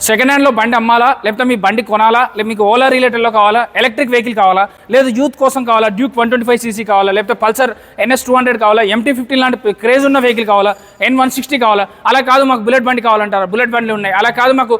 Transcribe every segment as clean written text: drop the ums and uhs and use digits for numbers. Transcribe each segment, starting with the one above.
Second హ్యాండ్లో బండి అమ్మాలా, లేకపోతే మీ బండి కొనాలా, లేదా మీకు ఓలా రిలేటెడ్లో కావాలా, ఎలక్ట్రిక్ వెహికల్ కావాలా, లేదా యూత్ కోసం కావాలా, డ్యూక్ 125cc కావాలా, లేకపోతే పల్సర్ NS 200 కావాలా, MT-15 లాంటి క్రేజ్ ఉన్న వెహికల్ కావాలా, N160 కావాలా, అలా కాదు మాకు బుల్లెట్ బండి కావాలంటారా, బుల్లెట్ బండ్లు ఉన్నాయి. అలా కాదు మాకు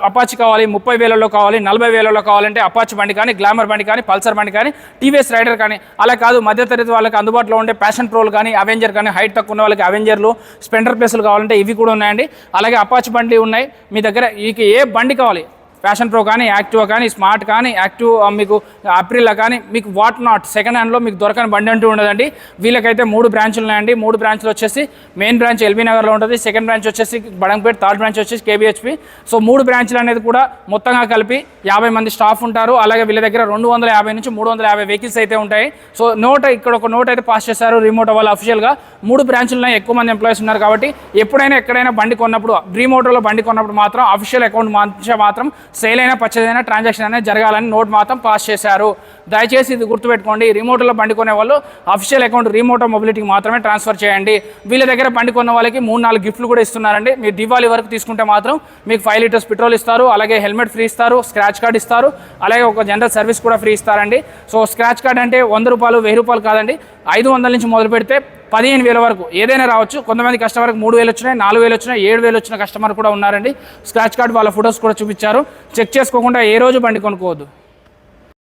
అపాచీ కావాలి, 30,000లో కావాలి, 40,000లో కావాలంటే అపాచీ బండి కానీ, గ్లామర్ బండి కానీ, పల్సర్ బండి కానీ, టీవీఎస్ రైడర్ కానీ, అలా కాదు మధ్యతరగతి వాళ్ళకి అందుబాటులో ఉండే ప్యాషన్ ప్రోలు కానీ, అవెంజర్ కానీ, హైట్ తక్కువ ఉన్న వాళ్ళకి అవెంజర్లు, స్పెండర్ ప్లస్లు కావాలంటే ఇవి కూడా ఉన్నాయండి. అలాగే అపాచీ బండి ఉన్నాయి మీ దగ్గర. ఏ బండి కావాలి, ప్యాషన్ ప్రో కానీ, యాక్టివా కానీ, స్మార్ట్ కానీ, యాక్టివ్ మీకు అప్రిల్లా కానీ, మీకు వాట్ నాట్ సెకండ్ హ్యాండ్లో మీకు దొరకని బండి అంటూ ఉండదండి. వీళ్ళకైతే 3 బ్రాంచులు ఉన్నాయండి. 3 బ్రాంచ్లు వచ్చేసి మెయిన్ బ్రాంచ్ ఎల్బీ నగర్లో ఉంటుంది, సెకండ్ బ్రాంచ్ వచ్చేసి బడంగపేట్, థర్డ్ బ్రాంచ్ వచ్చేసి KBHP. సో 3 బ్రాంచ్లు అనేది కూడా మొత్తంగా కలిపి 50 మంది స్టాఫ్ ఉంటారు. అలాగే వీళ్ళ దగ్గర 250 నుంచి 350 వెహికల్స్ అయితే ఉంటాయి. సో ఇక్కడ ఒక నోట్ అయితే పాస్ చేశారు రిమోటో వాళ్ళు అఫీషియల్గా. 3 బ్రాంచ్లు ఉన్నాయి, ఎక్కువ మంది ఎంప్లాయీస్ ఉన్నారు కాబట్టి ఎప్పుడైనా ఎక్కడైనా బండి కొన్నప్పుడు, రిమోటోలో బండి కొన్నప్పుడు మాత్రం అఫీషియల్ అకౌంట్ మంచిగా మాత్రం సేల్ అయినా పర్చేజ్ అయినా ట్రాన్సాక్షన్ అనేది జరగాలని నోట్ మాత్రం పాస్ చేశారు. దయచేసి ఇది గుర్తుపెట్టుకోండి. రిమోటోలో బండి కొనే వాళ్ళు అఫీషియల్ అకౌంట్ రిమోటో మొబిలిటీకి మాత్రమే ట్రాన్స్ఫర్ చేయండి. వీళ్ళ దగ్గర బండి కొన్న వాళ్ళకి 3-4 గిఫ్ట్లు కూడా ఇస్తున్నారండి. మీరు దివాళీ వరకు తీసుకుంటే మాత్రం మీకు 5 లీటర్స్ పెట్రోల్ ఇస్తారు, అలాగే హెల్మెట్ ఫ్రీ ఇస్తారు, స్క్రాచ్ కార్డ్ ఇస్తారు, అలాగే ఒక జనరల్ సర్వీస్ కూడా ఫ్రీ ఇస్తారండి. సో స్క్రాచ్ కార్డ్ అంటే 100 రూపాయలు, 1000 రూపాయలు కాదండి, 500 నుంచి మొదలు పెడితే 15,000 వరకు ఏదైనా రావచ్చు. కొంతమంది కస్టమర్కి 3,000 వచ్చినాయి, 4,000 వచ్చినాయి, 7,000 వచ్చిన కస్టమర్ కూడా ఉన్నారండి. స్క్రాచ్ కార్డ్ వాళ్ళ ఫొటోస్ కూడా చూపించారు. చెక్ చేసుకోకుండా ఏ రోజు బండి కొనుక్కోవద్దు.